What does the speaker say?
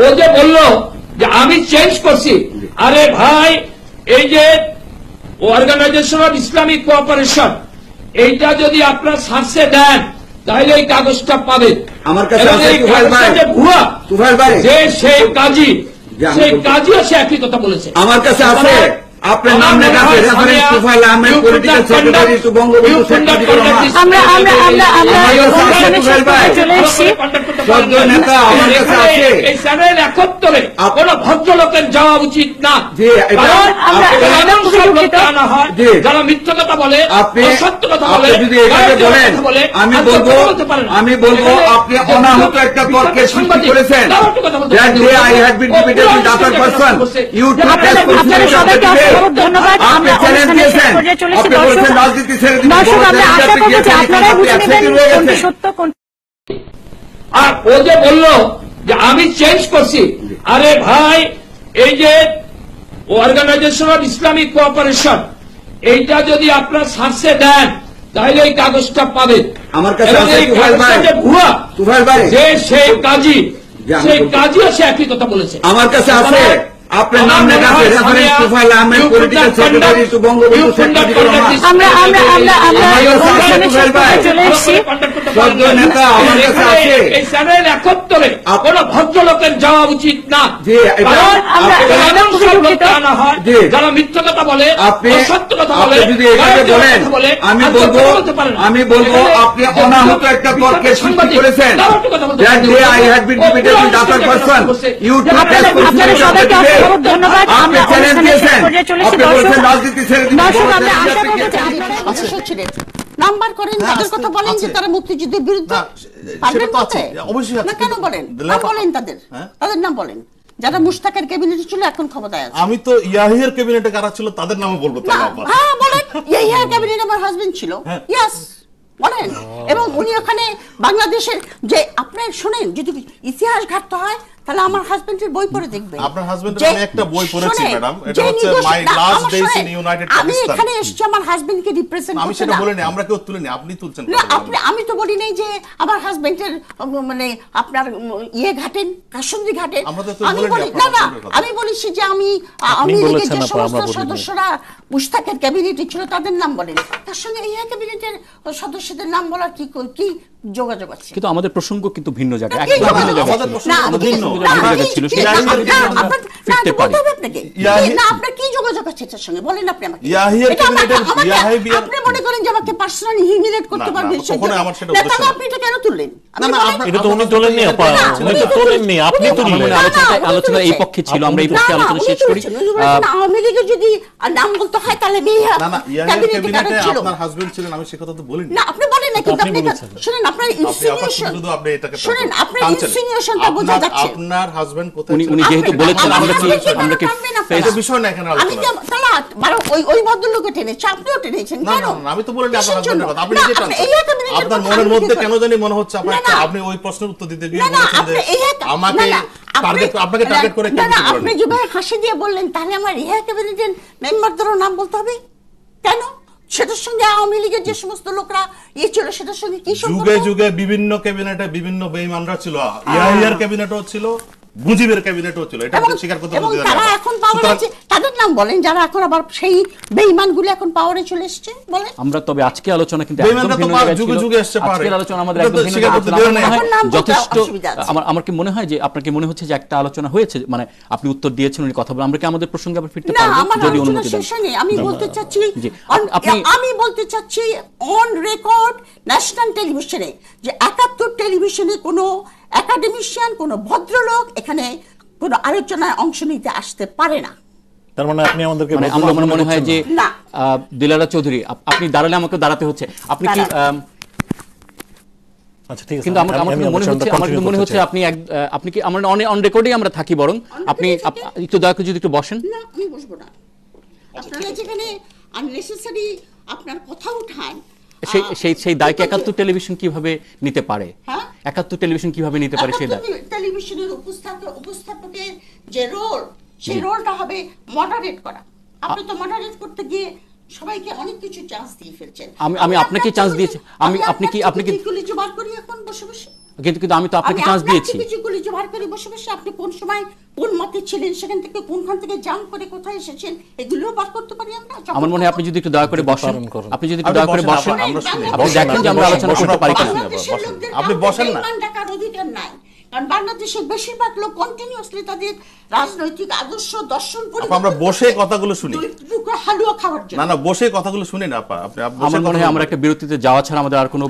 ও যে বললো যে আমি চেঞ্জ করছি, আরে ভাই এই যে অর্গানাইজেশন অফ ইসলামিক কোঅপারেশন এইটা যদি আপনার সার্চে দেন তাহলে এই কাগজটা পাবেন। আমার কাছে ভুয়া যে সেই কাজী সে একই কথা বলেছে। আমার কাছে আছে, আপনার নাম লেখা আছে reference profile Ahmed political secretary to Bangabandhu Sheikh Mujibur Rahman. আমরা চলে এসেছি নেতা আমার কাছে আছে। এই চ্যানেল 71 কোন ভদ্রলোকের যাওয়া উচিত না। যারা মিথ্যা কথা বলে, সত্য কথা বলে, যদি এটাকে বলেন আমি বলবো আপনি অনাহত একটা তর্কের সৃষ্টি করেছেন। I had been debated with other person, you too ধন্যবাদ। আপনি চ্যালেঞ্জ দিয়েছেন, আপনি বলেছেন রাজনীতি ছেড়ে দিন, আর ও যে বললো যে আমি চেঞ্জ করছি, আরে ভাই এই যে অর্গানাইজেশন অফ ইসলামিক কোঅপারেশন এইটা যদি আপনার সার্চে দেন তাহলে এই কাগজটা পাবেন। আমার কাছে আছে ভুয়া যে সেই কাজী সে একই কথা বলেছে। আমার কাছে আছে, আপনার নাম লেখা আছে reference profile Ahmed political secretary to Bangabandhu Sheikh Mujibur Rahman. চলে এসেছি নেতা আমার কাছে আছে। এই চ্যানেল 71 কোন ভদ্রলোকের যাওয়া উচিত না। যারা মিথ্যা কথা বলে, সত্য কথা বলে, যদি এটাকে বলেন আমি বলবো আপনি অনাহত একটা তর্কের সৃষ্টি করেছেন। I had been debated with other person, you too ধন্যবাদ। আপনি চ্যালেঞ্জ দিয়েছেন, আপনি বলেছেন রাজনীতি ছেড়ে দিন। নাম্বার করেন, তাদের কথা বলেন যে তারা মুক্তিযুদ্ধের বিরুদ্ধে। অবশ্যই না কেন বলেন, নাম বলেন তাদের নাম বলেন যারা মুশতাকের ক্যাবিনেটে ছিল এখন ক্ষমতায় আছে। আমি তো ইয়াহিয়ার ক্যাবিনেটে কারা ছিল তাদের নামও বলবো। হ্যাঁ বলেন, ইয়াহিয়ার ক্যাবিনেটে আমার হাজবেন্ড ছিল। ইয়েস বলেন। এবং উনি ওখানে বাংলাদেশের যে আপনার শুনেন, যদি ইতিহাস ঘাটতে হয় তাহলে আমার হাজবেন্ডের বই পড়ে দেখবেন। আপনার হাজবেন্ডের আমি একটা বই পড়েছি ম্যাডাম, এটা হচ্ছে মাই last days in United Pakistan. আমি এখানে এসেছি আমার হাজবেন্ডকে রিপ্রেজেন্ট করতে। আমি সেটা বলিনি, আমরা কেউ তুলিনি, আপনি তুলছেন। আমি তো বলি নাই যে আমার হাজবেন্ডের মানে আপনার ইয়ে ঘাটেন, কাশুন্দি ঘাটেন। আমি বলি না, আমি বলেছি যে আমি আওয়ামী লীগের যে সমস্ত সদস্যরা মুশতাকের ক্যাবিনেটে ছিল তাদের নাম বলেন, তার সঙ্গে এই ক্যাবিনেটের সদস্যদের নাম বলার কি যোগাযোগ আছে? কিন্তু আমাদের প্রসঙ্গ কিন্তু ভিন্ন জায়গায়, আপনার কি যোগাযোগ আছে এটার সঙ্গে বলেন আপনি আমাকে। আপনি মনে করেন যে আমাকে পার্সোনালি হিউমিলেট করতে পারবেন, আপনি এটা কেন তুললেন? এটা তো উনি তোলেননি, আপনি তুললেন। আলোচনা এই পক্ষে ছিল, আমরা এই পক্ষে আলোচনা শেষ করি। আওয়ামী লীগের যদি নাম বলতে হয় তাহলে আপনার হাজবেন্ড ছিলেন, আমি সে কথা তো বলিনি। না আপনি বলেন না, কিন্তু আপনি শুনেন, আপনার ইনসিনুয়েশন শুনেন, আপনার ইনসিনুয়েশনটা বোঝা যাচ্ছে। আপনার হাজবেন্ড কোথায়? উনি যেহেতু বলেছেন আমরা কি এটা বিষয় না এখানে আলোচনা। ওই ভদ্রলোকে টেনেছে, আপনিও টেনেছেন কেন? আমি তো বলিনি আপনার হাজবেন্ডের কথা, আপনি নিজে টানছেন। আপনার মনের মধ্যে কেন জানি মনে হচ্ছে আপনি ওই প্রশ্নের উত্তর দিতে গিয়ে বলেছেন যে আপনাকে টার্গেট করে কেন? আপনি যেভাবে হাসি দিয়ে বললেন তাহলে আমার ইহা ক্যাবিনেটের মেম্বারদেরও নাম বলতে হবে কেন? সেটার সঙ্গে আওয়ামী লীগের যে সমস্ত লোকরা ইয়ে ছিল সেটার সঙ্গে কি সম্পর্ক? যুগে যুগে বিভিন্ন ক্যাবিনেটে বিভিন্ন বেঈমানরা ছিল, ইয়াহিয়ার ক্যাবিনেটও ছিল, মুজিবের ক্যাবিনেটও ছিল, এটা স্বীকার করতে হবে। তারা এখন পাওয়ারে আছে, তাদের নাম বলেন যারা এখন আবার সেই বেঈমানগুলো এখন পাওয়ারে চলে এসেছে বলেন। আমরা তবে আজকে আলোচনা কিন্তু একদম ভিন্ন জায়গায় ছিল। যুগে যুগে আসছে পারে, আজকের আলোচনা আমাদের একদম ভিন্ন জায়গায় যথেষ্ট। আমার কি মনে হয় যে আপনার কি মনে হচ্ছে যে একটা আলোচনা হয়েছে, মানে আপনি উত্তর দিয়েছেন উনি কথা বলে, আমরা কি আমাদের প্রসঙ্গে আবার ফিরতে পারবো যদি অনুমতি দেন? আমি বলতে চাচ্ছি অন রেকর্ড ন্যাশনাল টেলিভিশনে যে 71 টেলিভিশনে কোনো একাডেমিশিয়ান, কোনো ভদ্রলোক এখানে কোনো আলোচনায় অংশ নিতে আসতে পারে না। তার মানে আপনি আমাদেরকে আমার মনে হয় যে দিলারা চৌধুরী আপনি দাঁড়ালে আমাকে দাঁড়াতে হচ্ছে, আপনি কি আচ্ছা ঠিক আছে, কিন্তু আমার মনে হচ্ছে আপনি কি আমরা অন রেকর্ডেই আমরা থাকি, বরং আপনি একটু দয়া করে যদি একটু বসেন। না আমি বসবো না, আপনারা যেখানে আননেসেসারি আপনার কথা উঠান সেই দায়কে 71 টেলিভিশন কিভাবে নিতে পারে? 71 টেলিভিশন কিভাবে নিতে পারে সেই দায়? টেলিভিশনের উপস্থাপকের যে রোল, সেই রোলটা হবে মডারেট করা। আপনি তো মডারেট করতে গিয়ে সবাইকে অনেক কিছু চান্স দিয়ে ফেলছেন। আমি আপনাকে চান্স দিয়েছি। আপনি কি জোগাড় করি এখন বসে বসে কিন্তু আমি তো আপনাকে চান্স দিয়েছি। কিছুগুলি জোগাড় করে বসে বসে আপনি কোন সময় কোন মতে ছিলেন, সেখান থেকে কোনখান থেকে জাম্প করে কোথায় এসেছেন, এগুলোও বার করতে পারি আমরা। আমার মনে হয় আপনি যদি একটু দয়া করে বসেন, আপনি যদি একটু দয়া করে বসেন, আমরা শুনি। আপনি দেখেন যে আমরা আলোচনা করতে পারি কিনা। আপনি বসেন না। ডাকার অধিকার নাই, কারণ বাংলাদেশের বেশিরভাগ লোক কন্টিনিউয়াসলি তাদের রাজনৈতিক আদর্শ দর্শন আমরা বসে কথাগুলো শুনি, হালুয়া খাওয়ার জন্য। না বসে কথাগুলো শুনি না আপা। আপনি আমার মনে হয় আমরা একটা বিরতিতে যাওয়া ছাড়া আমাদের আর কোনো